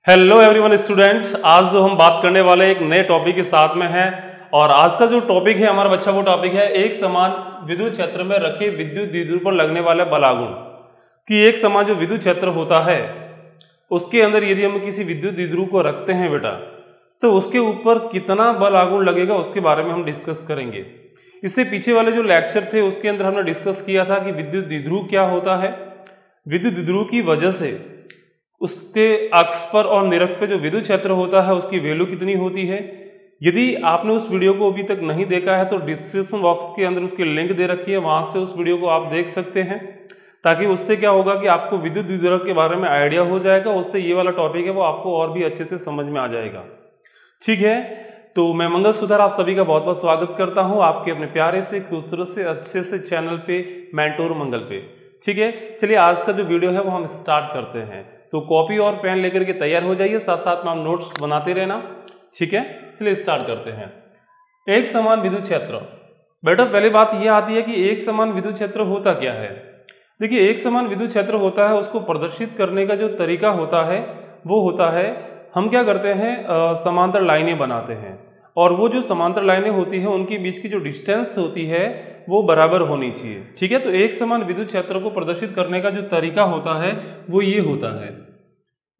Hello everyone student, आज जो हम बात करने वाले एक नए टॉपिक के साथ में है। और आज का जो टॉपिक है हमारा बच्चा, वो टॉपिक है एक समान विद्युत क्षेत्र में रखे विद्युत द्विध्रुव पर लगने वाले बलागुण। कि एक समान जो विद्युत क्षेत्र होता है उसके अंदर यदि हम किसी विद्युत द्विध्रुव को रखते हैं बेटा, तो उसके ऊपर कितना बलागुण लगेगा उसके बारे में हम डिस्कस करेंगे। इससे पीछे वाले जो लेक्चर थे उसके अंदर हमने डिस्कस किया था कि विद्युत द्विध्रुव क्या होता है, विद्युत द्विध्रुव की वजह से उसके अक्ष पर और निरक्ष पे जो विद्युत क्षेत्र होता है उसकी वैल्यू कितनी होती है। यदि आपने उस वीडियो को अभी तक नहीं देखा है तो डिस्क्रिप्शन बॉक्स के अंदर उसकी लिंक दे रखी है, वहां से उस वीडियो को आप देख सकते हैं, ताकि उससे क्या होगा कि आपको विद्युत द्विध्रुव के बारे में आइडिया हो जाएगा। उससे ये वाला टॉपिक है वो आपको और भी अच्छे से समझ में आ जाएगा। ठीक है, तो मैं मंगल सुधार आप सभी का बहुत बहुत स्वागत करता हूँ आपके अपने प्यारे से खूबसूरत से अच्छे से चैनल पे मेंटोर मंगल पे। ठीक है, चलिए आज का जो वीडियो है वो हम स्टार्ट करते हैं। तो कॉपी और पेन लेकर के तैयार हो जाइए, साथ साथ में हम नोट्स बनाते रहना। ठीक है, चलिए स्टार्ट करते हैं। एक समान विद्युत क्षेत्र। बेटा पहले बात यह आती है कि एक समान विद्युत क्षेत्र होता क्या है। देखिए, एक समान विद्युत क्षेत्र होता है, उसको प्रदर्शित करने का जो तरीका होता है वो होता है, हम क्या करते हैं, समांतर लाइनें बनाते हैं। और वो जो समांतर लाइनें होती हैं उनके बीच की जो डिस्टेंस होती है वो बराबर होनी चाहिए। ठीक है, तो एक समान विद्युत क्षेत्र को प्रदर्शित करने का जो तरीका होता है वो ये होता है,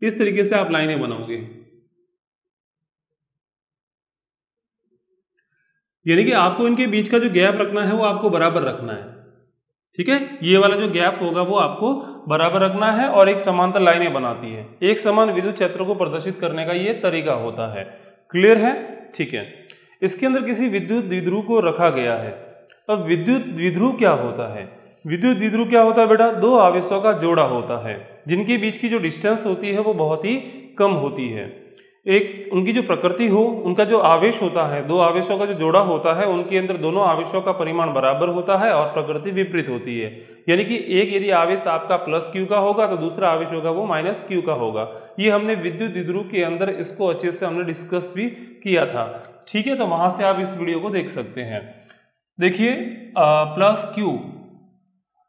इस तरीके से आप लाइनें बनाओगे। यानी कि आपको इनके बीच का जो गैप रखना है वो आपको बराबर रखना है। ठीक है, ये वाला जो गैप होगा वो आपको बराबर रखना है और एक समांतर लाइनें बनाती है। एक समान विद्युत क्षेत्र को प्रदर्शित करने का ये तरीका होता है। क्लियर है? ठीक है, इसके अंदर किसी विद्युत द्विध्रुव को रखा गया है। अब विद्युत द्विध्रुव क्या होता है? विद्युत द्विध्रुव क्या होता है बेटा? दो आवेशों का जोड़ा होता है जिनके बीच की जो डिस्टेंस होती है वो बहुत ही कम होती है। एक उनकी जो प्रकृति हो, उनका जो आवेश होता है, दो आवेशों का जो जोड़ा होता है उनके अंदर दोनों आवेशों का परिमाण बराबर होता है और प्रकृति विपरीत होती है। यानी कि एक यदि आवेश आपका प्लस क्यू का होगा तो दूसरा आवेश होगा वो माइनस क्यू का होगा। ये हमने विद्युत द्विध्रुव के अंदर इसको अच्छे से हमने डिस्कस भी किया था। ठीक है, तो वहां से आप इस वीडियो को देख सकते हैं। देखिए, प्लस क्यू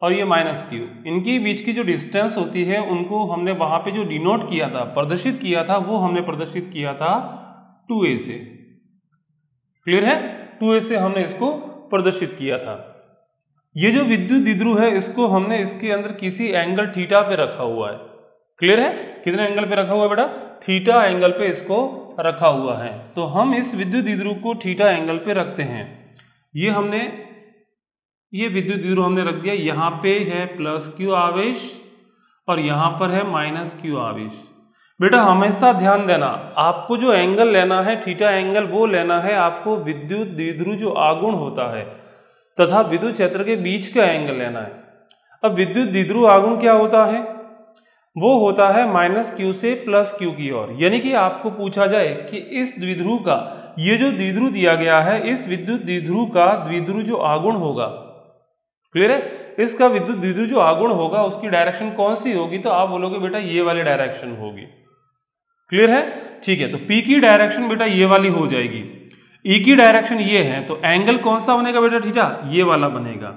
और ये माइनस क्यू, इनके बीच की जो डिस्टेंस होती है उनको हमने वहां पे जो डिनोट किया था, प्रदर्शित किया था, वो हमने प्रदर्शित किया था 2a से। क्लियर है? 2a से हमने इसको प्रदर्शित किया था। ये जो विद्युत द्विध्रुव है इसको हमने इसके अंदर किसी एंगल थीटा पे रखा हुआ है। क्लियर है? कितने एंगल पे रखा हुआ है बेटा? थीटा एंगल पे इसको रखा हुआ है। तो हम इस विद्युत द्विध्रुव को थीटा एंगल पे रखते हैं। ये विद्युत द्विध्रुव हमने रख दिया, यहाँ पे है प्लस क्यू आवेश और यहाँ पर है माइनस क्यू आवेश। बेटा हमेशा ध्यान देना, आपको जो एंगल लेना है थीटा एंगल, वो लेना है आपको विद्युत द्विध्रुव जो आगुण होता है तथा विद्युत क्षेत्र के बीच का एंगल लेना है। अब विद्युत द्विध्रुव आगुण क्या होता है? वो होता है माइनस क्यू से प्लस क्यू की ओर। यानी कि आपको पूछा जाए कि इस द्विध्रुव का, ये जो द्विध्रुव दिया गया है, इस विद्युत द्विध्रुव का द्विध्रुव जो आगुण होगा, क्लियर है, इसका विद्युत द्विध्रुव जो आगुण होगा उसकी डायरेक्शन कौन सी होगी? तो आप बोलोगे बेटा ये वाली डायरेक्शन होगी। क्लियर है? ठीक है, तो P की डायरेक्शन बेटा ये वाली हो जाएगी, E की डायरेक्शन ये है, तो एंगल कौन सा बनेगा बेटा? थीटा, ये वाला बनेगा।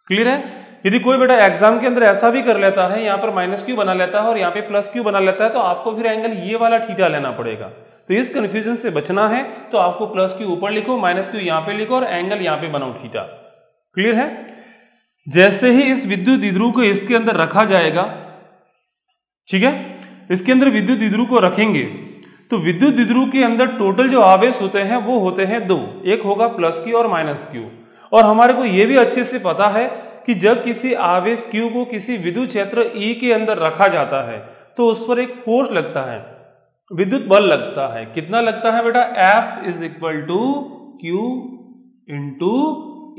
क्लियर है? यदि कोई बेटा एग्जाम के अंदर ऐसा भी कर लेता है, यहाँ पर माइनस क्यू बना लेता है और यहाँ पे प्लस क्यू बना लेता है, तो आपको फिर एंगल ये वाला थीटा लेना पड़ेगा। तो इस कंफ्यूजन से बचना है तो आपको प्लस क्यू ऊपर लिखो, माइनस क्यू यहाँ पे लिखो और एंगल यहाँ पे बनाओ थीटा। क्लियर है? जैसे ही इस विद्युत द्विध्रुव को इसके अंदर रखा जाएगा, ठीक है, इसके अंदर विद्युत द्विध्रुव को रखेंगे तो विद्युत द्विध्रुव के अंदर टोटल जो आवेश होते हैं वो होते हैं दो, एक होगा प्लस क्यू और माइनस क्यू। और हमारे को ये भी अच्छे से पता है कि जब किसी आवेश क्यू को किसी विद्युत क्षेत्र E के अंदर रखा जाता है तो उस पर एक फोर्स लगता है, विद्युत बल लगता है। कितना लगता है बेटा? F is equal to Q into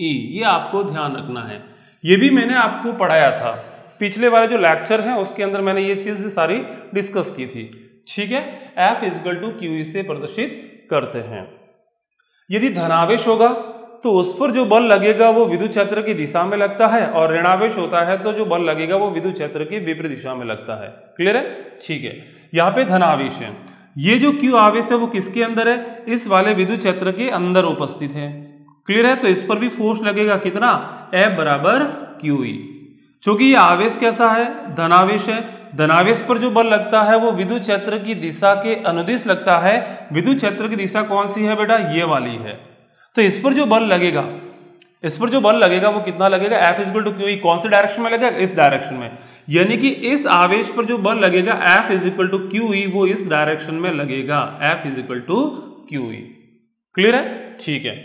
E। ये आपको ध्यान रखना है। ये भी मैंने आपको पढ़ाया था, पिछले वाले जो लेक्चर हैं उसके अंदर मैंने ये चीज सारी डिस्कस की थी। ठीक है, F इक्वल टू क्यू से प्रदर्शित करते हैं। यदि धनावेश होगा तो उस पर जो बल लगेगा वो विद्युत क्षेत्र की दिशा में लगता है, और ऋणावेश होता है तो जो बल लगेगा वो विद्युत क्षेत्र की विपरीत दिशा में लगता है। क्लियर है? ठीक है, यहाँ पे धनावेश है। ये जो क्यू आवेश है वो किसके अंदर है? इस वाले विद्युत क्षेत्र के अंदर उपस्थित है। क्लियर है? तो इस पर भी फोर्स लगेगा, कितना? F बराबर QE। चूंकि ये आवेश कैसा है? धनावेश है, धनावेश पर जो बल लगता है वो विद्युत क्षेत्र की दिशा के अनुदिश लगता है। विद्युत क्षेत्र की दिशा कौन सी है बेटा? ये वाली है। तो इस पर जो बल लगेगा, वो कितना लगेगा? F equal to Q E. कौन से डायरेक्शन में लगेगा? इस डायरेक्शन में। यानी कि इस आवेश पर जो बल लगेगा F is equal to Q E, वो इस डायरेक्शन में लगेगा। F is equal to Q E. Clear है? ठीक है।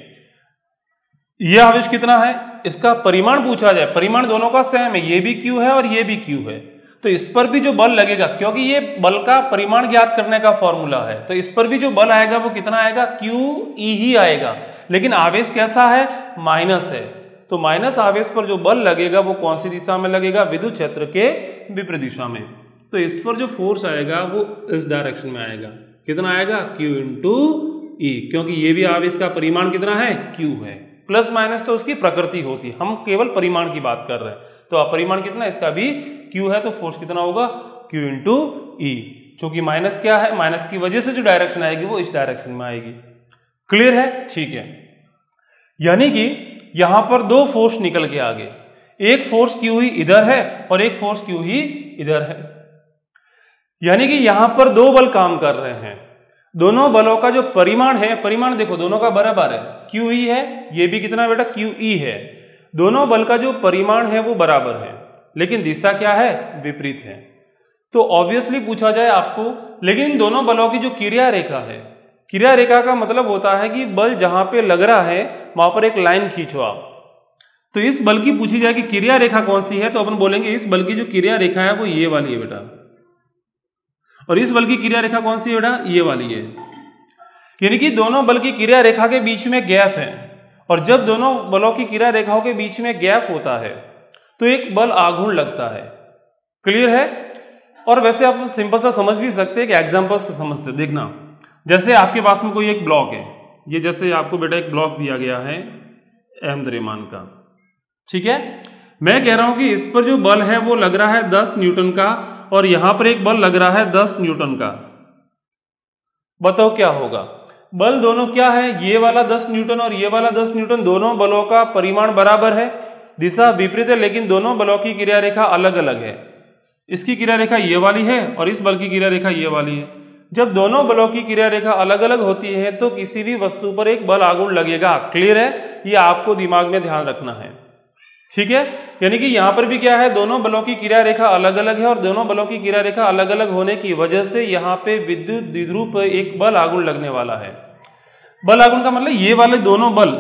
यह आवेश कितना है, इसका परिमाण पूछा जाए, परिमाण दोनों का सेम है, ये भी Q है और ये भी Q है। तो इस पर भी जो बल लगेगा, क्योंकि ये बल का परिमाण ज्ञात करने का फॉर्मूला है, तो इस पर भी जो बल आएगा वो कितना आएगा? QE ही आएगा। लेकिन आवेश कैसा है? माइनस है। तो माइनस आवेश पर जो बल लगेगा वो कौन सी दिशा में लगेगा? विद्युत क्षेत्र के विपरीत दिशा में। तो इस पर जो फोर्स आएगा वो इस डायरेक्शन में आएगा। कितना आएगा? Q इंटू ई, क्योंकि ये भी आवेश का परिमाण कितना है? Q है। प्लस माइनस तो उसकी प्रकृति होती है, हम केवल परिमाण की बात कर रहे हैं। तो अपरिमाण कितना? इसका भी Q है, तो फोर्स कितना होगा? Q इंटू ई। क्योंकि माइनस क्या है? माइनस की वजह से जो डायरेक्शन आएगी वो इस डायरेक्शन में आएगी। क्लियर है? ठीक है। यानी कि यहां पर दो फोर्स निकल के आगे, एक फोर्स QE इधर है और एक फोर्स QE इधर है। यानी कि यहां पर दो बल काम कर रहे हैं। दोनों बलों का जो परिमाण है, परिमाण देखो दोनों का बराबर है। QE है, ये भी कितना बेटा? QE है। दोनों बल का जो परिमाण है वो बराबर है, लेकिन दिशा क्या है? विपरीत है। तो ऑब्वियसली पूछा जाए आपको, लेकिन दोनों बलों की जो क्रिया रेखा है, क्रिया रेखा का मतलब होता है कि बल जहां पे लग रहा है वहां पर एक लाइन खींचो आप। तो इस बल की पूछी जाए कि क्रिया रेखा कौन सी है, तो अपन बोलेंगे इस बल की जो क्रिया रेखा है वो ये वाली है बेटा, और इस बल की क्रिया रेखा कौन सी है बेटा? ये वाली है। यानी कि दोनों बल की क्रिया रेखा के बीच में गैप है, और जब दोनों बलों की क्रिया रेखाओं के बीच में गैप होता है तो एक बल आघूर्ण लगता है। क्लियर है? और वैसे आप सिंपल सा समझ भी सकते हैं कि एग्जाम्पल से समझते। देखना, जैसे आपके पास में कोई एक ब्लॉक है, ये जैसे आपको बेटा एक ब्लॉक दिया गया है m द्रव्यमान का, ठीक है। मैं कह रहा हूं कि इस पर जो बल है वो लग रहा है 10 न्यूटन का, और यहां पर एक बल लग रहा है 10 न्यूटन का। बताओ क्या होगा? बल दोनों क्या है? ये वाला 10 न्यूटन और ये वाला 10 न्यूटन, दोनों बलों का परिमाण बराबर है, दिशा विपरीत है, लेकिन दोनों बलों की क्रिया रेखा अलग अलग है। इसकी क्रिया रेखा ये वाली है और इस बल की क्रिया रेखा ये वाली है। जब दोनों बलों की क्रिया रेखा अलग अलग होती है तो किसी भी वस्तु पर एक बल आघूर्ण लगेगा। क्लियर है? ये आपको दिमाग में ध्यान रखना है, ठीक है। यानी कि यहां पर भी क्या है? दोनों बलों की क्रिया रेखा अलग अलग है, और दोनों बलों की क्रिया रेखा अलग अलग होने की वजह से यहाँ पे विद्युत द्विध्रुव पर एक बल आघूर्ण लगने वाला है। बल आघूर्ण का मतलब ये वाले दोनों बल,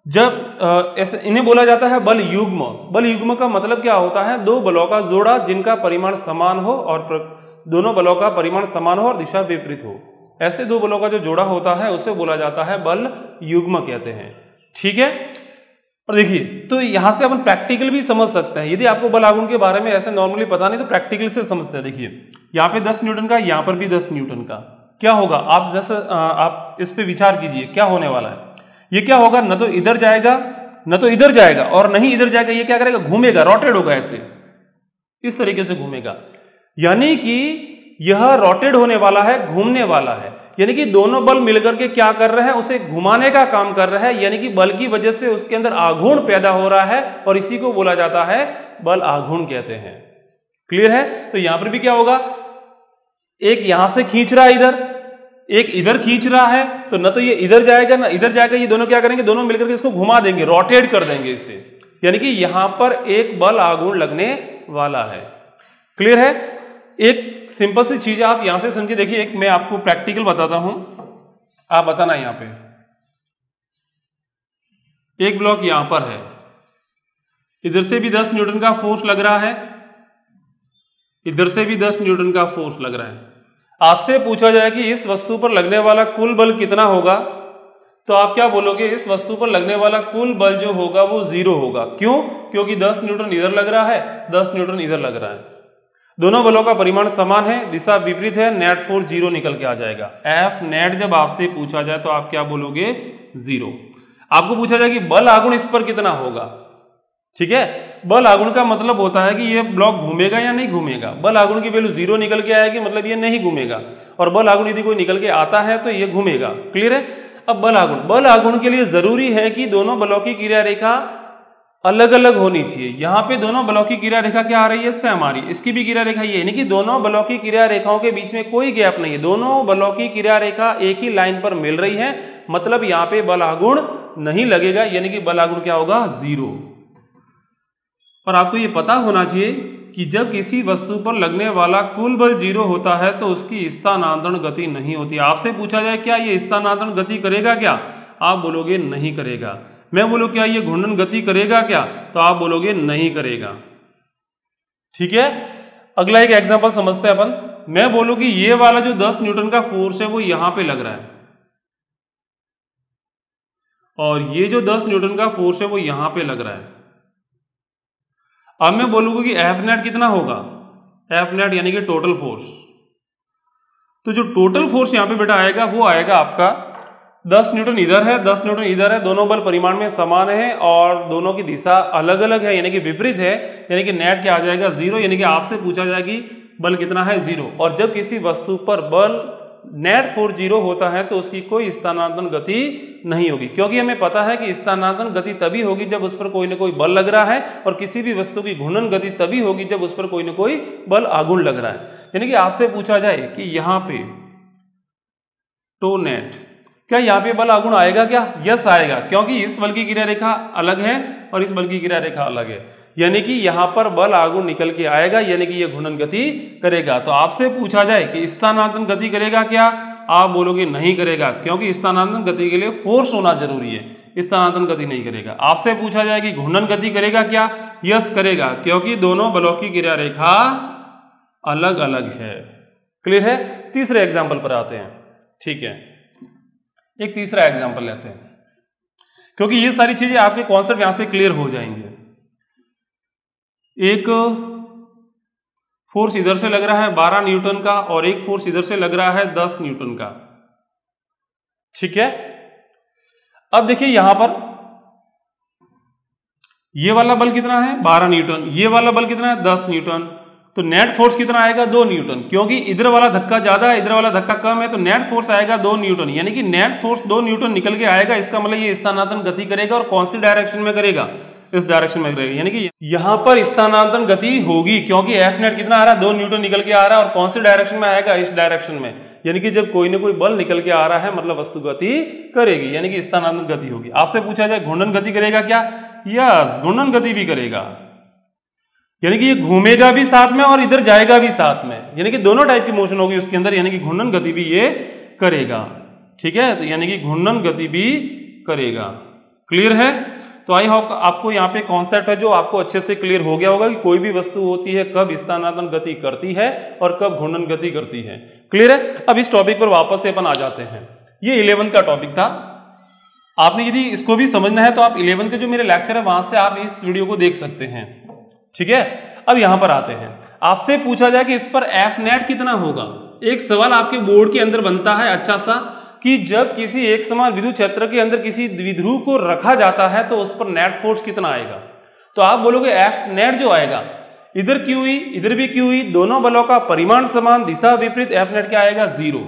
जब ऐसे इन्हें बोला जाता है बल युग्म। बल युग्म का मतलब क्या होता है? दो बलों का जोड़ा जिनका परिमाण समान हो, और दोनों बलों का परिमाण समान हो और दिशा विपरीत हो। ऐसे दो बलों का जो जोड़ा होता है उसे बोला जाता है बल युग्म कहते हैं, ठीक है। और देखिए, तो यहां से अपन प्रैक्टिकल भी समझ सकते हैं। यदि आपको बल आघूर्ण के बारे में ऐसे नॉर्मली पता नहीं तो प्रैक्टिकल से समझते हैं। देखिए, यहाँ पे 10 न्यूटन का, यहाँ पर भी 10 न्यूटन का, क्या होगा? आप जैसे आप इस पे विचार कीजिए, क्या होने वाला है? ये क्या होगा? न तो इधर जाएगा, न तो इधर जाएगा, और नहीं इधर जाएगा। ये क्या करेगा? घूमेगा, रोटेट होगा, ऐसे इस तरीके से घूमेगा। यानी कि यह रोटेट होने वाला है, घूमने वाला है। यानी कि दोनों बल मिलकर के क्या कर रहे हैं? उसे घुमाने का काम कर रहे हैं। यानी कि बल की वजह से उसके अंदर आघूर्ण पैदा हो रहा है, और इसी को बोला जाता है बल आघूर्ण कहते हैं। क्लियर है? तो यहां पर भी क्या होगा? एक यहां से खींच रहा है इधर, एक इधर खींच रहा है, तो न तो ये इधर जाएगा ना इधर जाएगा। ये दोनों क्या करेंगे? दोनों मिलकर के इसको घुमा देंगे, रोटेट कर देंगे इसे। यानी कि यहां पर एक बल आघूर्ण लगने वाला है। क्लियर है? एक सिंपल सी चीज आप यहां से समझिए। देखिए, एक मैं आपको प्रैक्टिकल बताता हूं, आप बताना। यहां पे एक ब्लॉक यहां पर है, इधर से भी 10 न्यूटन का फोर्स लग रहा है, इधर से भी 10 न्यूटन का फोर्स लग रहा है। आपसे पूछा जाए कि इस वस्तु पर लगने वाला कुल बल कितना होगा, तो आप क्या बोलोगे? इस वस्तु पर लगने वाला कुल बल जो होगा वो 0 होगा। क्यों? क्योंकि 10 न्यूटन इधर लग रहा है, 10 न्यूटन इधर लग रहा है। दोनों बलों का परिमाण समान है, दिशा विपरीत है, नेट फोर्स 0 निकल के आ जाएगा। एफ नेट जब आपसे पूछा जाए तो आप क्या बोलोगे? 0। आपको पूछा जाए कि बल आघूर्ण इस पर कितना होगा, ठीक है। बल आघूर्ण का मतलब होता है कि ये ब्लॉक घूमेगा या नहीं घूमेगा। बल आघूर्ण की वैल्यू 0 निकल के आएगी, मतलब ये नहीं घूमेगा, और बल आघूर्ण यदि कोई निकल के आता है तो ये घूमेगा। क्लियर है? अब बल आघूर्ण के लिए जरूरी है कि दोनों बलों की क्रिया रेखा अलग अलग होनी चाहिए। यहां पे दोनों बलों की क्रिया रेखा क्या आ रही है, सेम आ रही है। इसकी भी क्रिया रेखा ये, यानी कि दोनों बलों की क्रिया रेखाओं के बीच में कोई गैप नहीं है, दोनों बलों की क्रिया रेखा एक ही लाइन पर मिल रही है, मतलब यहां पे बल आघूर्ण नहीं लगेगा, यानी कि बल आघूर्ण क्या होगा, 0। और आपको ये पता होना चाहिए कि जब किसी वस्तु पर लगने वाला कुल बल 0 होता है तो उसकी स्थानांतरण गति नहीं होती। आपसे पूछा जाए क्या ये स्थानांतरण गति करेगा क्या, आप बोलोगे नहीं करेगा। मैं बोलूं क्या ये घूर्णन गति करेगा क्या, तो आप बोलोगे नहीं करेगा। ठीक है, अगला एक एग्जांपल समझते हैं अपन। मैं बोलूं कि ये वाला जो 10 न्यूटन का फोर्स है वो यहां पे लग रहा है, और ये जो 10 न्यूटन का फोर्स है वो यहां पे लग रहा है। अब मैं बोलूंगा कि एफ नेट कितना होगा, एफ नेट यानी कि टोटल फोर्स। तो जो टोटल फोर्स यहां पे बेटा आएगा वो आएगा आपका 10 न्यूटन इधर है, 10 न्यूटन इधर है, दोनों बल परिमाण में समान है और दोनों की दिशा अलग अलग है, यानी कि विपरीत है, यानी कि नेट क्या आ जाएगा, 0। यानी कि आपसे पूछा जाएगा कि बल कितना है, 0। और जब किसी वस्तु पर बल नेट फोर्स 0 होता है तो उसकी कोई स्थानांतरण गति नहीं होगी, क्योंकि हमें पता है कि स्थानांतरण गति तभी होगी जब उस पर कोई न कोई बल लग रहा है, और किसी भी वस्तु की घूर्णन गति तभी होगी जब उस पर कोई न कोई बल आघूर्ण लग रहा है। यानी कि आपसे पूछा जाए कि यहां पे टो नेट, क्या यहाँ पे बल आघूर्ण आएगा क्या, यस आएगा, क्योंकि इस बल की क्रिया रेखा अलग है और इस बल की क्रिया रेखा अलग है, यानी कि यहाँ पर बल आघूर्ण निकल के आएगा, यानी कि ये घूर्णन गति करेगा। तो आपसे पूछा जाए कि स्थानांतरण गति करेगा क्या, आप बोलोगे नहीं करेगा, क्योंकि स्थानांतरण गति के लिए फोर्स होना जरूरी है, स्थानांतरण गति नहीं करेगा। आपसे पूछा जाए कि घूर्णन गति करेगा क्या, यस करेगा, क्योंकि दोनों बलों की क्रिया रेखा अलग अलग है। क्लियर है। तीसरे एग्जाम्पल पर आते हैं। ठीक है, एक तीसरा एग्जाम्पल लेते हैं, क्योंकि ये सारी चीजें आपके कॉन्सेप्ट यहां से क्लियर हो जाएंगे। एक फोर्स इधर से लग रहा है 12 न्यूटन का और एक फोर्स इधर से लग रहा है 10 न्यूटन का। ठीक है, अब देखिए यहां पर ये वाला बल कितना है, 12 न्यूटन, ये वाला बल कितना है, 10 न्यूटन। तो नेट फोर्स कितना आएगा, 2 न्यूटन, क्योंकि इधर वाला धक्का ज्यादा है, इधर वाला धक्का कम है, तो नेट फोर्स आएगा 2 न्यूटन, यानी कि नेट फोर्स 2 न्यूटन निकल के आएगा। इसका मतलब ये स्थानांतरण गति करेगा, और कौन सी डायरेक्शन में करेगा, इस डायरेक्शन में करेगा, यानी कि यहां पर स्थानांतरण गति होगी, क्योंकि एफ नेट कितना आ रहा है, 2 न्यूटन निकल के आ रहा है, और कौन सी डायरेक्शन में आएगा, इस डायरेक्शन में। यानी कि जब कोई ना कोई बल निकल के आ रहा है मतलब वस्तु गति करेगी, यानी कि स्थानांतरण गति होगी। आपसे पूछा जाए घूर्णन गति करेगा क्या, यस घूर्णन गति भी करेगा, यानी कि ये घूमेगा भी साथ में और इधर जाएगा भी साथ में, यानी कि दोनों टाइप की मोशन होगी उसके अंदर, यानी कि घूर्णन गति भी ये करेगा। ठीक है, तो यानी कि घूर्णन गति भी करेगा। क्लियर है। तो आई होप आपको यहाँ पे कॉन्सेप्ट है जो आपको अच्छे से क्लियर हो गया होगा कि कोई भी वस्तु होती है कब स्थानांतरण गति करती है और कब घूर्णन गति करती है। क्लियर है। अब इस टॉपिक पर वापस से अपन आ जाते हैं। ये 11th का टॉपिक था। आपने यदि इसको भी समझना है तो आप 11th के जो मेरे लेक्चर है वहां से आप इस वीडियो को देख सकते हैं। ठीक है, अब यहां पर आते हैं। आपसे पूछा जाए कि इस पर एफ नेट कितना होगा। एक सवाल आपके बोर्ड के अंदर बनता है अच्छा सा कि जब किसी एक समान विद्युत क्षेत्र के अंदर किसी द्विध्रुव को रखा जाता है तो उस पर नेट फोर्स कितना आएगा। तो आप बोलोगे एफ नेट जो आएगा, इधर क्यू हुई इधर भी क्यू हुई, दोनों बलों का परिमाण समान, दिशा विपरीत, एफ नेट क्या आएगा 0।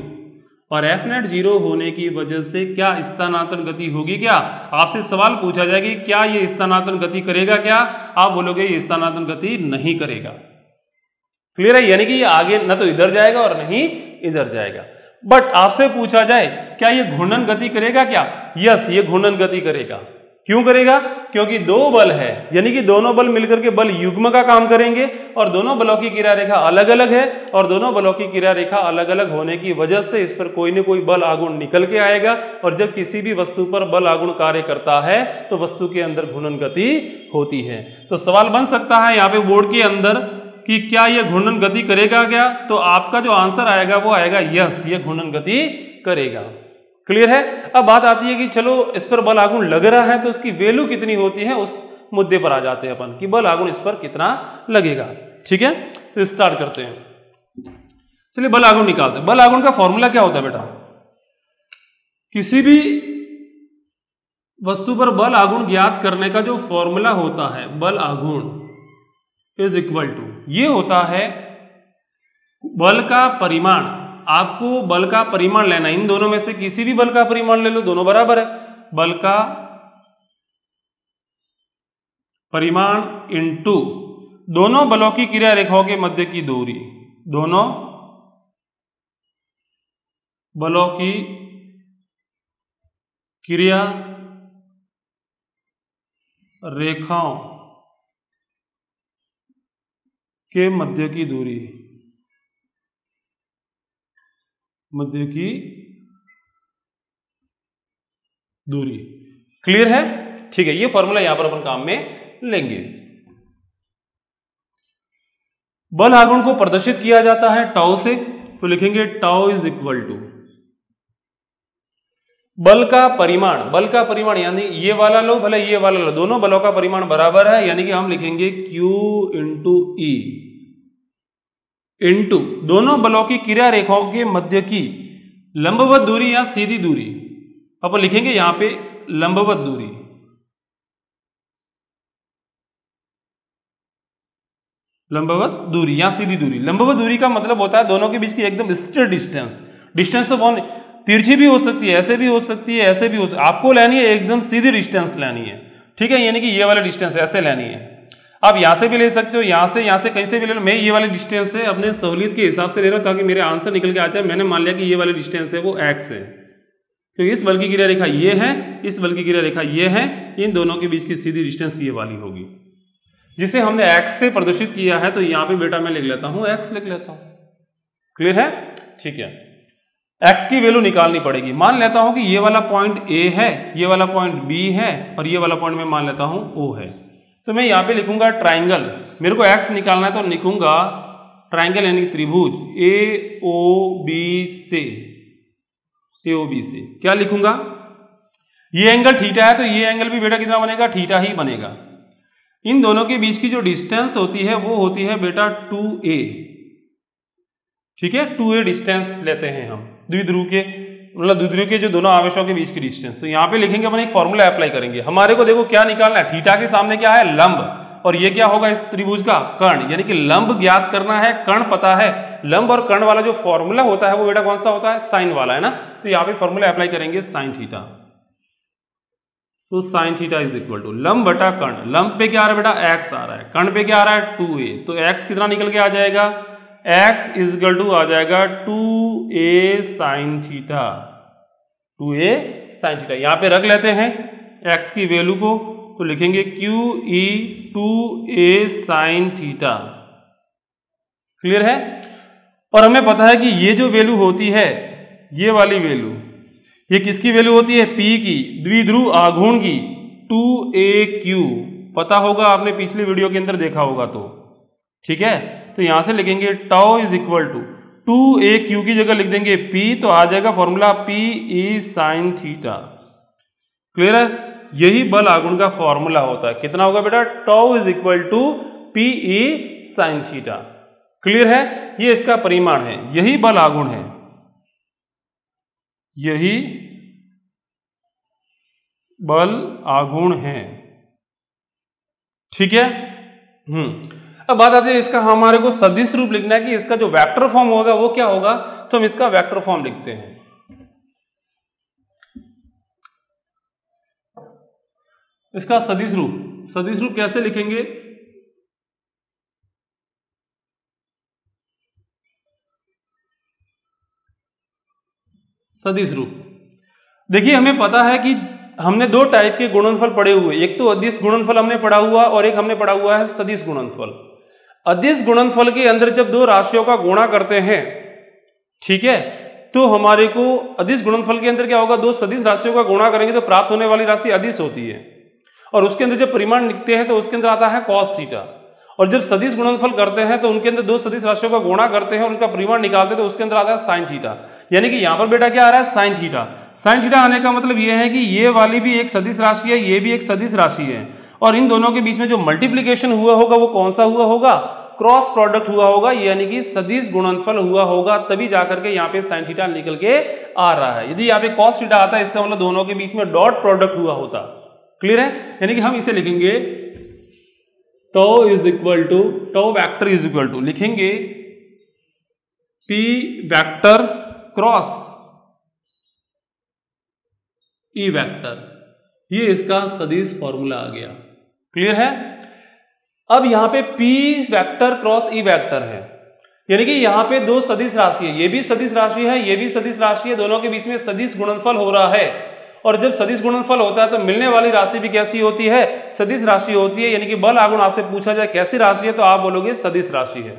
और एफ नेट 0 होने की वजह से क्या स्थानांतरण गति होगी क्या। आपसे सवाल पूछा जाएगा कि क्या ये स्थानांतरण गति करेगा क्या, आप बोलोगे ये स्थानांतरण गति नहीं करेगा। क्लियर है, यानी कि ये आगे न तो इधर जाएगा और नहीं इधर जाएगा। बट आपसे पूछा जाए क्या ये घूर्णन गति करेगा क्या, यस ये घूर्णन गति करेगा। क्यों करेगा, क्योंकि दो बल है, यानी कि दोनों बल मिलकर के बल युग्म का काम करेंगे और दोनों बलों की क्रिया रेखा अलग अलग है और दोनों बलों की क्रिया रेखा अलग अलग होने की वजह से इस पर कोई न कोई बल आघूर्ण निकल के आएगा। और जब किसी भी वस्तु पर बल आघूर्ण कार्य करता है तो वस्तु के अंदर घूर्णन गति होती है। तो सवाल बन सकता है यहाँ पे बोर्ड के अंदर कि क्या यह घूर्णन गति करेगा क्या, तो आपका जो आंसर आएगा वो आएगा यस ये घूर्णन गति करेगा। क्लियर है। अब बात आती है कि चलो इस पर बल आघूर्ण लग रहा है तो इसकी वैल्यू कितनी होती है, उस मुद्दे पर आ जाते हैं अपन कि बल आघूर्ण इस पर कितना लगेगा। ठीक है, तो स्टार्ट करते हैं। चलिए बल आघूर्ण निकालते हैं। बल आघूर्ण का फॉर्मूला क्या होता है बेटा, किसी भी वस्तु पर बल आघूर्ण ज्ञात करने का जो फॉर्मूला होता है बल आघूर्ण इज इक्वल टू, ये होता है बल का परिमाण। आपको बल का परिमाण लेना, इन दोनों में से किसी भी बल का परिमाण ले लो, दोनों बराबर है। बल का परिमाण इनटू दोनों बलों की क्रिया रेखाओं के मध्य की दूरी, दोनों बलों की क्रिया रेखाओं के मध्य की दूरी, मध्य की दूरी। क्लियर है? ठीक है, ये फॉर्मूला यहां पर अपन काम में लेंगे। बल आघूर्ण को प्रदर्शित किया जाता है टाउ से, तो लिखेंगे टाउ इज इक्वल टू बल का परिमाण यानी ये वाला लो भले ये वाला लो, दोनों बलों का परिमाण बराबर है, यानी कि हम लिखेंगे Q इंटू ई इंटू दोनों बलों की क्रिया रेखाओं के मध्य की लंबवत दूरी या सीधी दूरी। अपन लिखेंगे यहां पे लंबवत दूरी, लंबवत दूरी या सीधी दूरी। लंबवत दूरी का मतलब होता है दोनों के बीच की एकदम स्ट्रेट डिस्टेंस। डिस्टेंस तो बहुत तिरछी भी हो सकती है, ऐसे भी हो सकती है, ऐसे भी हो सकती है, आपको लेनी है एकदम सीधी डिस्टेंस लेनी है, ठीक है, यानी कि ये वाला डिस्टेंस ऐसे लेनी है। आप यहां से भी ले सकते हो, यहां से कहीं से भी ले लो। मैं ये वाले डिस्टेंस से अपने सहूलियत के हिसाब से ले रहा हूं ताकि मेरे आंसर निकल के आ जाए। मैंने मान लिया कि ये वाले डिस्टेंस है वो x है, तो इस बल की क्रिया रेखा ये है, इस बल की क्रिया रेखा ये है, इन दोनों के बीच की सीधी डिस्टेंस ये वाली होगी, जिसे हमने x से प्रदर्शित किया है। तो यहां पे बेटा मैं लिख लेता हूं x लिख लेता हूं। क्लियर है? ठीक है, x की वैल्यू निकालनी पड़ेगी। मान लेता हूं कि ये वाला पॉइंट A है, ये वाला पॉइंट B है और ये वाला पॉइंट मैं मान लेता हूं O है। तो मैं यहां पे लिखूंगा ट्राइंगल, मेरे को x निकालना है तो लिखूंगा ट्राइंगल यानी कि त्रिभुज AOB से, AOB से क्या लिखूंगा, ये एंगल थीटा है तो ये एंगल भी बेटा कितना बनेगा, थीटा ही बनेगा। इन दोनों के बीच की जो डिस्टेंस होती है वो होती है बेटा 2a, ठीक है, 2a डिस्टेंस लेते हैं हम द्विध्रुव के, मतलब द्विध्रुव के जो दोनों आवेशों के बीच की डिस्टेंस। तो यहाँ पे लिखेंगे अपन एक फॉर्मूला अप्लाई करेंगे। हमारे को देखो क्या निकालना है, थीटा के सामने क्या है, लंब, और ये क्या होगा इस त्रिभुज का, कर्ण, यानी कि लंब ज्ञात करना है, कर्ण पता है। लंब और कर्ण वाला जो फॉर्मूला होता है वो बेटा कौन सा होता है, साइन वाला है ना। तो यहाँ पे फॉर्मूला अप्लाई करेंगे साइन थीटा। तो sine theta is equal to लंब बटा कर्ण, लंब पे क्या आ रहा है बेटा x आ रहा है, कर्ण पे क्या आ रहा है 2a, तो x कितना निकल के आ जाएगा, x इज इक्वल टू आ जाएगा 2a sine theta, 2a sine theta. यहां पे रख लेते हैं x की वैल्यू को, तो लिखेंगे QE 2a sign theta. Clear है? और हमें पता है कि ये जो वैल्यू होती है, ये वाली वैल्यू, ये किसकी वैल्यू होती है, P की, द्विध्रुव आघूर्ण की, 2AQ, पता होगा आपने पिछले वीडियो के अंदर देखा होगा तो, ठीक है। तो यहां से लिखेंगे tau is equal to 2AQ की जगह लिख देंगे P, तो आ जाएगा formula PE sine theta. Clear है? यही बल आघूर्ण का फॉर्मूला होता है। कितना होगा बेटा, tau is equal to PE sine theta. Clear है? ये इसका परिमाण है, यही बल आघूर्ण है, यही बल आघूर्ण है, ठीक है। अब बात आती है इसका, हमारे को सदिश रूप लिखना है कि इसका जो वेक्टर फॉर्म होगा वो क्या होगा, तो हम इसका वेक्टर फॉर्म लिखते हैं। इसका सदिश रूप कैसे लिखेंगे, सदिश रूप, देखिए हमें पता है कि हमने दो टाइप के गुणनफल पढ़े हुए, एक तो अदिश गुणनफल हमने पढ़ा हुआ और एक हमने पढ़ा हुआ है सदिश गुणनफल। अदिश गुणनफल के अंदर जब दो राशियों का गुणा करते हैं, ठीक है, तो हमारे को अदिश गुणनफल के अंदर क्या होगा, दो सदिश राशियों का गुणा करेंगे तो प्राप्त होने वाली राशि अदिश होती है, और उसके अंदर जब परिमाण लिखते हैं तो उसके अंदर आता है कॉस थीटा। और जब सदिश गुणनफल करते हैं तो उनके अंदर दो सदिश राशियों का गुणा करते हैं और उनका परिमाण निकालते हैं तो उसके अंदर आता है साइन थीटा। यानी कि यहां पर बेटा क्या आ रहा है, साइन थीटा। साइन थीटा आने का मतलब यह है कि ये वाली भी एक सदिश राशि है, ये भी एक सदिश राशि है, और इन दोनों के बीच में जो मल्टीप्लीकेशन हुआ होगा वो कौन सा हुआ होगा, क्रॉस प्रोडक्ट हुआ होगा, यानी कि सदिश गुणनफल हुआ होगा, तभी जाकर के यहाँ पे साइन थीटा निकल के आ रहा है। यदि यहाँ पे कॉस थीटा आता है इसका मतलब दोनों के बीच में डॉट प्रोडक्ट हुआ होता। क्लियर है? यानी कि हम इसे लिखेंगे tau is equal to, tau vector is equal to लिखेंगे P vector cross E vector, ये इसका सदिश फॉर्मूला आ गया। क्लियर है? अब यहां पे P vector cross E vector है, यानी कि यहां पे दो सदिश राशि है, ये भी सदिश राशि है, ये भी सदिश राशि है, दोनों के बीच में सदिश गुणनफल हो रहा है। और जब सदिश गुणनफल होता है तो मिलने वाली राशि भी कैसी होती है? सदिश राशि होती है। यानी कि बल आगुण आपसे पूछा जाए कैसी राशि है तो आप बोलोगे सदिश राशि है।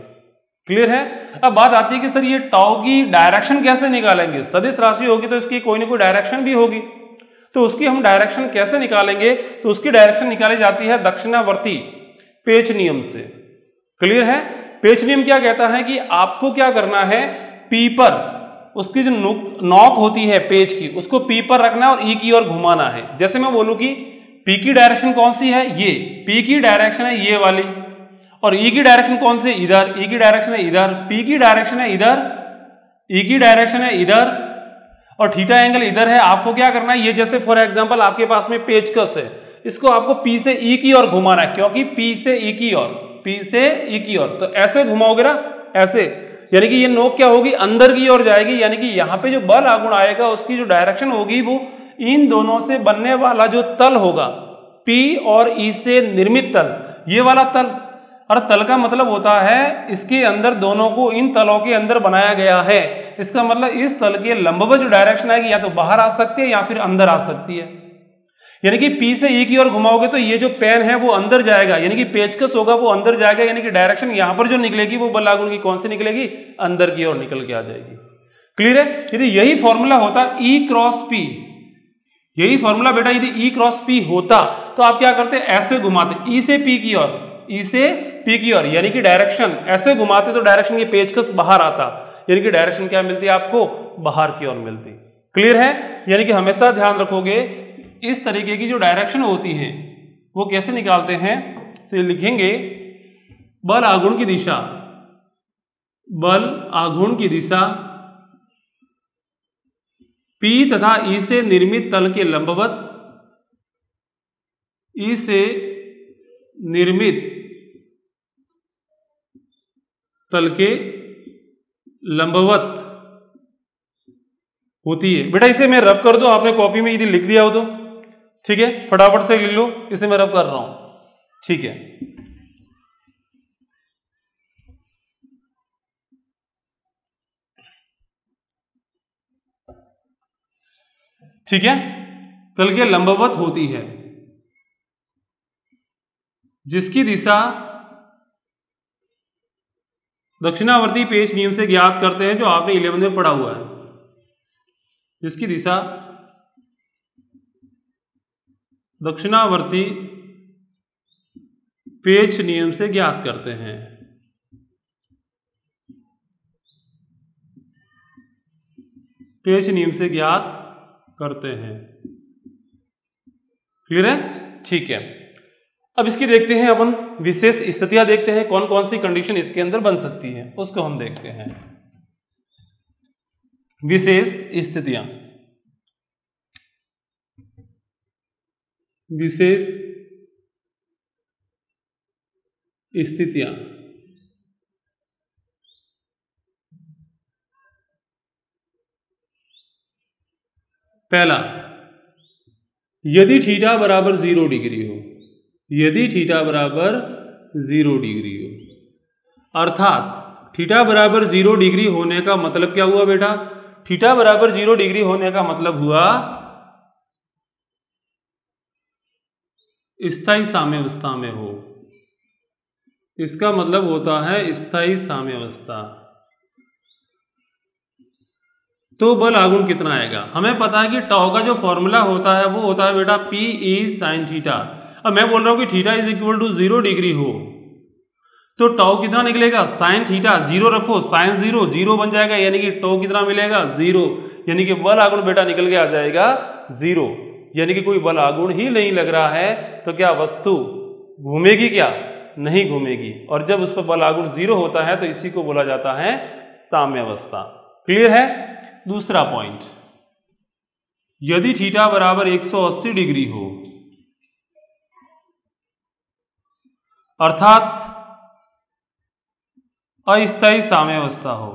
क्लियर है? अब बात आती है कि सर ये टाउ की डायरेक्शन कैसे निकालेंगे? सदिश राशि होगी तो इसकी कोई ना कोई डायरेक्शन भी होगी, तो उसकी हम डायरेक्शन कैसे निकालेंगे? तो उसकी डायरेक्शन निकाली जाती है दक्षिणावर्ती पेच नियम से। क्लियर है? पेच नियम क्या कहता है कि आपको क्या करना है, पी पर उसकी जो नॉक होती है पेज की, उसको पी पर रखना है और ई की ओर घुमाना है। जैसे मैं बोलूं कि पी की डायरेक्शन कौन सी है? ये पी की डायरेक्शन है ये वाली, और ई की डायरेक्शन कौन सी? इधर। ई की डायरेक्शन है इधर, पी की डायरेक्शन है इधर, ई की डायरेक्शन है इधर, और थीटा एंगल इधर है। आपको क्या करना है, ये जैसे फॉर एग्जांपल आपके पास में पेचकस है, इसको आपको पी से ई की ओर घुमाना है, क्योंकि पी से ई की ओर, पी से ई की ओर, तो ऐसे घुमाओगे ना, ऐसे, यानी कि ये नोक क्या होगी? अंदर की ओर जाएगी। यानी कि यहां पे जो बल आगुण आएगा उसकी जो डायरेक्शन होगी वो इन दोनों से बनने वाला जो तल होगा, पी और ई से निर्मित तल, ये वाला तल, और तल का मतलब होता है इसके अंदर दोनों को इन तलों के अंदर बनाया गया है। इसका मतलब इस तल के लंबवत जो डायरेक्शन आएगी या तो बाहर आ सकती है या फिर अंदर आ सकती है। यानी कि पी से ई की ओर घुमाओगे तो ये जो पेन है वो अंदर जाएगा, यानी कि पेचकस होगा वो अंदर जाएगा, यानी कि डायरेक्शन यहां पर जो निकलेगी वो बल आगुण की कौन सी निकलेगी? अंदर की ओर निकल के आ जाएगी। क्लियर है? यदि यही फॉर्मूला होता ई क्रॉस पी, यही फॉर्मूला बेटा यदि ई क्रॉस पी होता तो आप क्या करते? ऐसे घुमाते, ई से पी की ओर, ई से पी की ओर, यानी कि डायरेक्शन ऐसे घुमाते तो डायरेक्शन ये पेचकस बाहर आता, यानी कि डायरेक्शन क्या मिलती है आपको? बाहर की ओर मिलती। क्लियर है? यानी कि हमेशा ध्यान रखोगे इस तरीके की जो डायरेक्शन होती है वो कैसे निकालते हैं, तो ये लिखेंगे बल आघूर्ण की दिशा, बल आघूर्ण की दिशा P तथा E से निर्मित तल के लंबवत, E से निर्मित तल के लंबवत होती है। बेटा इसे मैं रब कर दो, आपने कॉपी में यदि लिख दिया हो तो ठीक है, फटाफट से लिख लो, इसे मैं रब कर रहा हूं। ठीक है, ठीक है, तल के लंबवत होती है जिसकी दिशा दक्षिणावर्ती पेच नियम से ज्ञात करते हैं, जो आपने 11 में पढ़ा हुआ है, जिसकी दिशा दक्षिणावर्ती पेच नियम से ज्ञात करते हैं। पेच नियम से ज्ञात करते हैं। क्लियर है? ठीक है, अब इसकी देखते हैं अपन विशेष स्थितियां, देखते हैं कौन कौन सी कंडीशन इसके अंदर बन सकती है, उसको हम देखते हैं। विशेष स्थितियां, विशेष स्थितियां, पहला, यदि थीटा बराबर 0 डिग्री हो, यदि थीटा बराबर 0 डिग्री हो, अर्थात थीटा बराबर 0 डिग्री होने का मतलब क्या हुआ बेटा? थीटा बराबर 0 डिग्री होने का मतलब हुआ स्थायी साम्यावस्था में हो। इसका मतलब होता है स्थायी साम्यावस्था। तो बल आघूर्ण कितना आएगा? हमें पता है कि टाउ का जो फॉर्मूला होता है वो होता है बेटा पी ई साइन थीटा। अब मैं बोल रहा हूं कि theta is equal to 0 degree हो तो टाउ कितना निकलेगा? साइन थीटा, 0 रखो, साइन 0 0 बन जाएगा, यानी कि टाउ कितना मिलेगा? 0, यानी कि बल आघूर्ण बेटा निकल के आ जाएगा 0, यानी कि कोई बल आघूर्ण ही नहीं लग रहा है, तो क्या वस्तु घूमेगी? क्या नहीं घूमेगी। और जब उस पर बल आघूर्ण 0 होता है तो इसी को बोला जाता है साम्यावस्था। क्लियर है? दूसरा पॉइंट, यदि थीटा बराबर 180 डिग्री हो, अर्थात अस्थायी साम्यावस्था हो।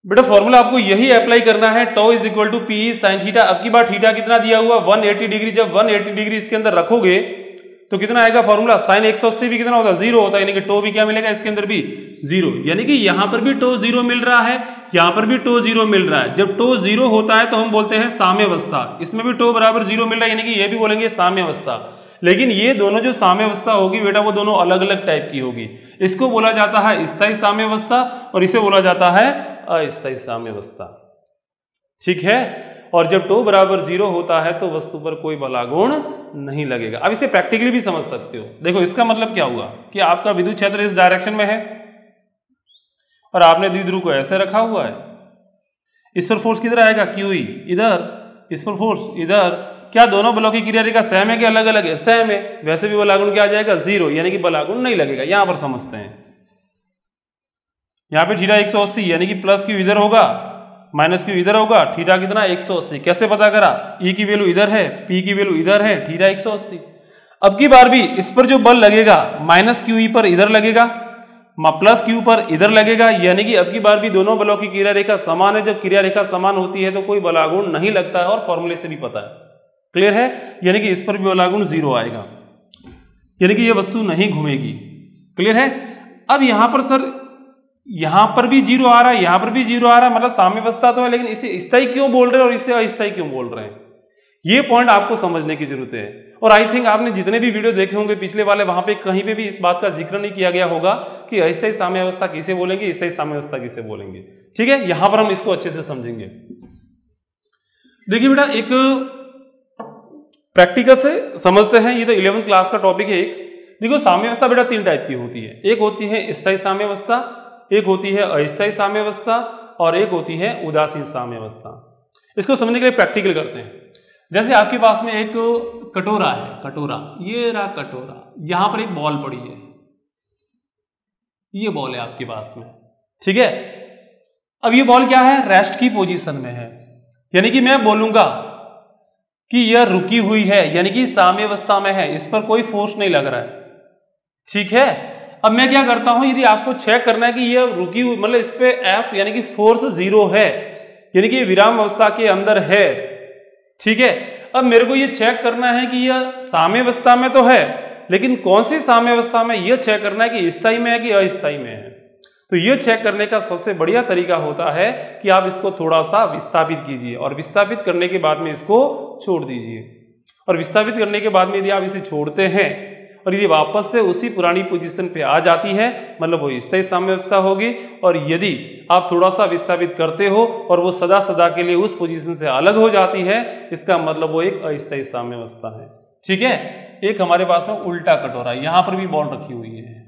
बेटा फॉर्मूला आपको यही अप्लाई करना है, tau is equal to P sine theta. अब की बार थीटा कितना दिया हुआ? 180 डिग्री। जब 180 डिग्री इसके अंदर रखोगे तो कितना आएगा फॉर्मूला, साइन 180 भी कितना होता है, 0 होता है, यानी कि टो भी क्या मिलेगा इसके अंदर भी 0, यानी कि यहां पर भी टो 0 मिल रहा है, यहां पर भी टो 0 मिल रहा है। जब टो 0 होता है तो हम बोलते हैं साम्यावस्था, इसमें भी टो बराबर 0 मिल रहा है, यानी कि ये भी बोलेंगे साम्यावस्था। लेकिन ये दोनों जो साम्यावस्था होगी बेटा वो दोनों अलग अलग टाइप की होगी। इसको बोला जाता है स्थायी साम्यावस्था और इसे बोला जाता है अस्थायी साम्यावस्था, ठीक है। और जब टो बराबर 0 होता है तो वस्तु पर कोई बलागुण नहीं लगेगा। अब इसे प्रैक्टिकली भी समझ सकते हो। देखो इसका मतलब क्या हुआ कि आपका विद्युत क्षेत्र इस डायरेक्शन में है और आपने द्विध्रुव को ऐसे रखा हुआ है, इस पर फोर्स किधर आएगा, क्यू ई इधर, इस पर फोर्स इधर। क्या दोनों बलों की क्रिया रेखा सेम है कि अलग अलग है, सेम है, वैसे भी बलागुण क्या आ जाएगा 0, यानी कि बलागुण नहीं लगेगा। यहां पर समझते हैं, यहां पे थीटा 180 यानी कि प्लस क्यू इधर होगा, माइनस क्यू इधर होगा, थीटा कितना 180। कैसे पता करा, ई की वैल्यू इधर है, पी की वैल्यू इधर है, थीटा 180। अब की बार भी इस पर जो बल लगेगा माइनस क्यू ई पर इधर लगेगा, प्लस क्यू पर इधर लगेगा, यानी कि अब की बार भी दोनों बलों की क्रिया रेखा समान है। जब क्रिया रेखा समान होती है तो कोई बलागुण नहीं लगता है, और फॉर्मूले से भी पता है, क्लियर है। यानी कि इस पर भी बलागुण 0 आएगा, यानी कि यह वस्तु नहीं घूमेगी, क्लियर है। अब यहां पर सर यहां पर भी 0 आ रहा है, यहां पर भी 0 आ रहा है, मतलब साम्यावस्था तो है, लेकिन इसे स्थायी क्यों बोल रहे हैं और इसे अस्थायी क्यों बोल रहे हैं, ये पॉइंट आपको समझने की जरूरत है। और आई थिंक आपने जितने भी वीडियो देखे होंगे पिछले वाले, वहां पे कहीं पे भी इस बात का जिक्र नहीं किया गया होगा कि अस्थायी साम्यावस्था किसे बोलेंगे, स्थायी साम्यावस्था किसे बोलेंगे, ठीक है। यहां पर हम इसको अच्छे से समझेंगे। देखिए बेटा एक प्रैक्टिकल से समझते हैं, ये तो 11th क्लास का टॉपिक है। एक देखो साम्यावस्था बेटा 3 टाइप की होती है, एक होती है स्थायी साम्यावस्था, एक होती है अस्थायी साम्यावस्था और एक होती है उदासीन साम्यावस्था। इसको समझने के लिए प्रैक्टिकल करते हैं। जैसे आपके पास में एक कटोरा है, कटोरा, ये रहा कटोरा, यहां पर एक बॉल पड़ी है, ये बॉल है आपके पास में, ठीक है। अब ये बॉल क्या है, रेस्ट की पोजीशन में है, यानी कि मैं बोलूंगा कि यह रुकी हुई है, यानी कि साम्यावस्था में है, इस पर कोई फोर्स नहीं लग रहा है, ठीक है। अब मैं क्या करता हूं, यदि आपको चेक करना है कि यह रुकी हुई, मतलब इस पे F यानी कि फोर्स 0 है, यानी कि विराम अवस्था के अंदर है, ठीक है। अब मेरे को यह चेक करना है कि यह साम्यावस्था में तो है, लेकिन कौन सी साम्यावस्था में, यह चेक करना है कि स्थायी में है कि अस्थायी में है। तो यह चेक करने का सबसे बढ़िया तरीका होता है कि आप इसको थोड़ा सा विस्थापित कीजिए, और विस्थापित करने के बाद में इसको छोड़ दीजिए। और विस्थापित करने के बाद में यदि आप इसे छोड़ते हैं और यदि वापस से उसी पुरानी पोजीशन पे आ जाती है, मतलब वो स्थायी साम्यावस्था होगी। और यदि आप थोड़ा सा विस्थापित करते हो और वो सदा सदा के लिए उस पोजीशन से अलग हो जाती है, इसका मतलब वो एक अस्थायी साम्यावस्था है, ठीक है। एक हमारे पास में उल्टा कटोरा, यहां पर भी बॉल रखी हुई है।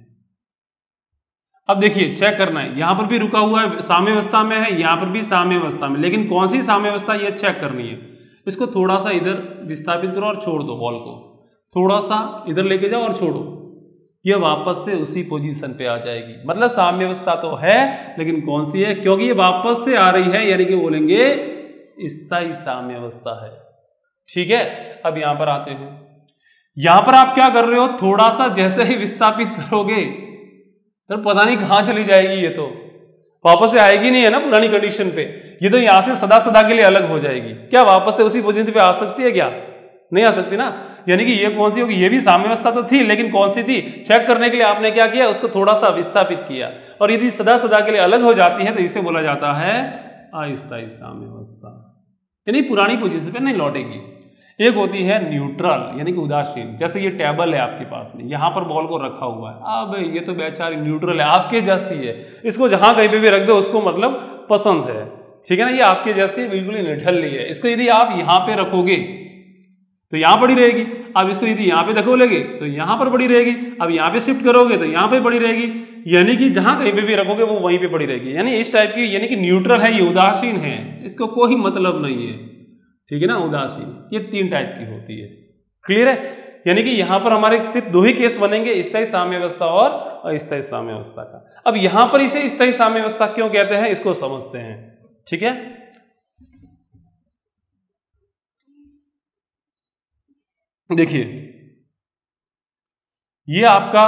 अब देखिए चेक करना है, यहां पर भी रुका हुआ है, साम्यावस्था में है, यहां पर भी साम्यावस्था में, लेकिन कौन सी साम्यावस्था यह चेक करनी है। इसको थोड़ा सा इधर विस्थापित करो और छोड़ दो बॉल को, थोड़ा सा इधर लेके जाओ और छोड़ो, यह वापस से उसी पोजीशन पे आ जाएगी। मतलब साम्यावस्था तो है, लेकिन कौन सी है, क्योंकि ये वापस से आ रही है, यानी कि बोलेंगे स्थायी साम्यावस्था है, ठीक है। अब यहां पर आते हैं, यहां पर आप क्या कर रहे हो, थोड़ा सा जैसे ही विस्थापित करोगे तो पता नहीं कहां चली जाएगी, ये तो वापस से आएगी नहीं है ना पुरानी कंडीशन पे, ये तो यहां से सदा सदा के लिए अलग हो जाएगी। क्या वापस से उसी पोजीशन पे आ सकती है, क्या नहीं आ सकती ना। यानी कि ये कौन सी होगी, ये भी साम्यावस्था तो थी, लेकिन कौन सी थी, चेक करने के लिए आपने क्या किया, उसको थोड़ा सा विस्थापित किया, और यदि सदा सदा के लिए अलग हो जाती है तो इसे बोला जाता है अस्थायी साम्यावस्था, यानी पुरानी पोजीशन पे नहीं लौटेगी। एक होती है न्यूट्रल, यानी कि उदासीन, जैसे ये टेबल है आपके पास में, यहां पर बॉल को रखा हुआ है, अब ये तो बेचारी न्यूट्रल है, आपके जैसी है, इसको जहां कहीं पे भी रख दो उसको मतलब पसंद है, ठीक है ना। ये आपके जैसी बिल्कुल ही निठल्ली है, इसको यदि आप यहां पे रखोगे तो यहां पड़ी रहेगी, अब इसको यदि यहां पे धकेलोगे तो यहां पर पड़ी रहेगी, अब यहां पे शिफ्ट करोगे तो यहां पे पड़ी रहेगी, यानी कि जहां कहीं पे भी रखोगे वो वहीं पे पड़ी रहेगी। यानी इस टाइप की, यानी कि न्यूट्रल है, ये उदासीन है, इसको कोई मतलब नहीं है, ठीक है ना, उदासीन। ये 3 टाइप की होती है, क्लियर है। यानी कि यहां पर हमारे सिर्फ 2 ही केस बनेंगे, स्थायी साम्यावस्था और अस्थायी साम्यावस्था का। अब यहां पर इसे स्थायी साम्यावस्था क्यों कहते हैं, इसको समझते हैं, ठीक है। देखिए ये आपका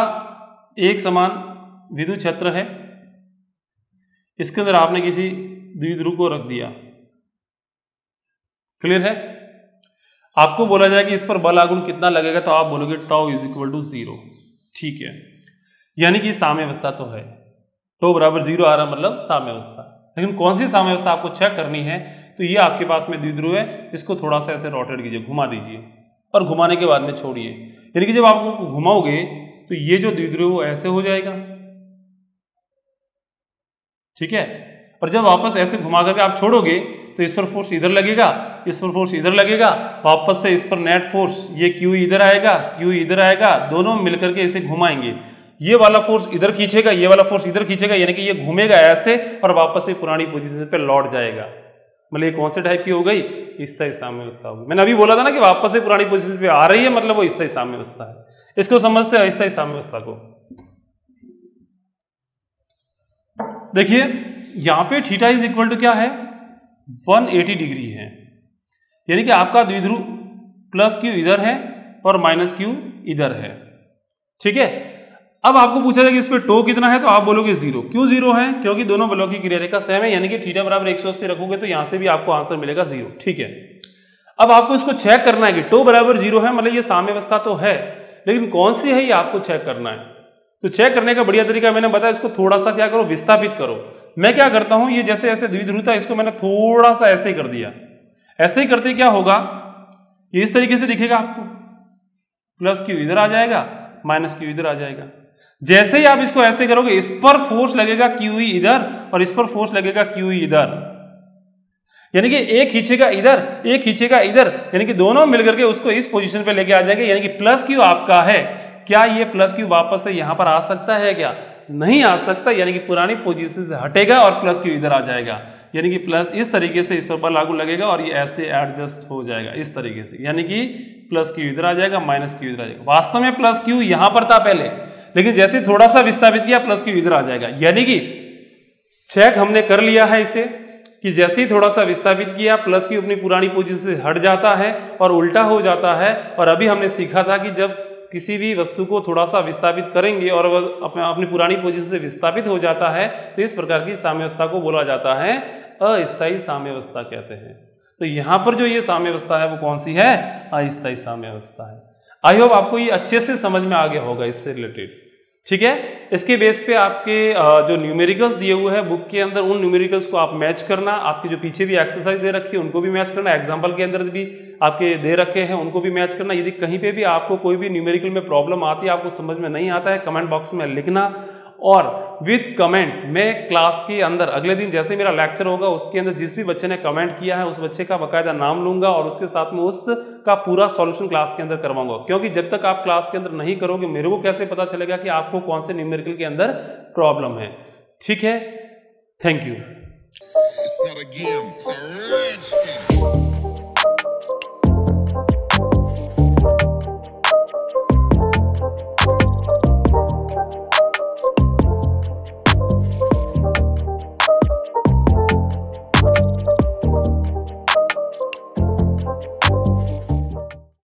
एक समान विद्युत क्षेत्र है, इसके अंदर आपने किसी द्विध्रुव को रख दिया, क्लियर है। आपको बोला जाए कि इस पर बल आघूर्ण कितना लगेगा, तो आप बोलोगे टाउ इज इक्वल टू 0। ठीक है, यानी कि साम्यावस्था तो है, टो बराबर 0 आ रहा मतलब साम्यावस्था। लेकिन कौन सी साम्यावस्था आपको चेक करनी है, तो ये आपके पास में द्विध्रुव है, इसको थोड़ा सा ऐसे रोटेट कीजिए, घुमा दीजिए और घुमाने के बाद में छोड़िए। यानी कि जब आप घुमाओगे तो ये जो द्विध्रुव ऐसे हो जाएगा, ठीक है, और जब वापस ऐसे घुमा करके आप छोड़ोगे तो इस पर फोर्स इधर लगेगा, इस पर फोर्स इधर लगेगा, वापस से इस पर नेट फोर्स ये Q इधर आएगा, Q इधर आएगा, दोनों मिलकर के इसे घुमाएंगे। ये वाला फोर्स इधर खींचेगा, ये वाला फोर्स इधर खींचेगा, यानी कि ये घूमेगा ऐसे और वापस से पुरानी पोजीशन पे लौट जाएगा। मतलब ये कौन से टाइप की हो गई, स्थायी साम्यावस्था होगी। मैंने अभी बोला था ना कि वापस से पुरानी पोजीशन पे आ रही है, मतलब वो स्थायी साम्यावस्था है। इसको समझते हैं अस्थायी साम्यावस्था को। देखिए यहां पे थीटा इज इक्वल टू क्या है, 180 डिग्री है, यानी कि आपका द्विध्रुव प्लस Q इधर है और माइनस Q इधर है। ठीक है, अब आपको पूछा जाए कि इस पे टो कितना है, तो आप बोलोगे 0। क्यों 0 है, क्योंकि दोनों बलों की क्रिया रेखा सेम है, यानी कि थीटा बराबर 180 रखोगे तो यहां से भी आपको आंसर मिलेगा 0। ठीक है, अब आपको इसको चेक करना है कि टो बराबर 0 है, मतलब ये साम्यावस्था तो है, लेकिन कौन सी है ये आपको चेक करना है। तो चेक करने का बढ़िया तरीका मैंने बताया, इसको थोड़ा सा क्या करो, विस्थापित करो। मैं क्या करता हूं, ये जैसे ऐसे द्विध्रुव था, इसको मैंने थोड़ा सा ऐसे ही कर दिया। ऐसे ही करते क्या होगा, ये इस तरीके से दिखेगा आपको, प्लस Q इधर आ जाएगा, माइनस Q इधर आ जाएगा। जैसे ही आप इसको ऐसे करोगे, इस पर फोर्स लगेगा QE इधर और इस पर फोर्स लगेगा QE इधर, यानी कि एक खींचेगा इधर, एक खींचेगा इधर, यानी कि दोनों मिलकर के उसको इस पोजीशन पे लेके आ जाएंगे। यानी कि प्लस Q आपका है, क्या ये प्लस Q वापस से यहां पर आ सकता है, क्या नहीं आ सकता, यानी कि पुरानी पोजीशन से हटेगा और प्लस Q इधर आ जाएगा, यानी कि प्लस इस तरीके से इस पर बल लागू लगेगा और ये ऐसे एडजस्ट हो जाएगा इस तरीके से, यानी कि प्लस Q इधर आ जाएगा, माइनस Q इधर आ जाएगा। वास्तव में प्लस Q यहां पर था पहले, लेकिन जैसे थोड़ा सा विस्थापित किया प्लस Q इधर आ जाएगा। यानी कि चेक हमने कर लिया है इसे कि जैसे ही थोड़ा सा विस्थापित किया प्लस Q अपनी पुरानी पोजीशन से हट जाता है और उल्टा हो जाता है। और अभी हमने सीखा था कि जब किसी भी वस्तु को थोड़ा सा विस्थापित करेंगे और वह अपनी पुरानी पोजीशन से विस्थापित हो जाता है, तो इस प्रकार की साम्यावस्था को बोला जाता है अस्थायी साम्यावस्था कहते हैं। तो यहाँ पर जो ये साम्यावस्था है वो कौन सी है, अस्थायी साम्यावस्था है। आई होप आपको ये अच्छे से समझ में आ गया होगा इससे रिलेटेड। ठीक है, इसके बेस पे आपके जो न्यूमेरिकल्स दिए हुए हैं बुक के अंदर, उन न्यूमेरिकल्स को आप मैच करना। आपके जो पीछे भी एक्सरसाइज दे रखी है उनको भी मैच करना, एग्जाम्पल के अंदर भी आपके दे रखे हैं उनको भी मैच करना। यदि कहीं पे भी आपको कोई भी न्यूमेरिकल में प्रॉब्लम आती है, आपको समझ में नहीं आता है, कमेंट बॉक्स में लिखना। और विद कमेंट मैं क्लास के अंदर अगले दिन जैसे मेरा लेक्चर होगा उसके अंदर जिस भी बच्चे ने कमेंट किया है उस बच्चे का बाकायदा नाम लूंगा और उसके साथ में उसका पूरा सॉल्यूशन क्लास के अंदर करवाऊंगा। क्योंकि जब तक आप क्लास के अंदर नहीं करोगे मेरे को कैसे पता चलेगा कि आपको कौन से न्यूमेरिकल के अंदर प्रॉब्लम है। ठीक है, थैंक यू।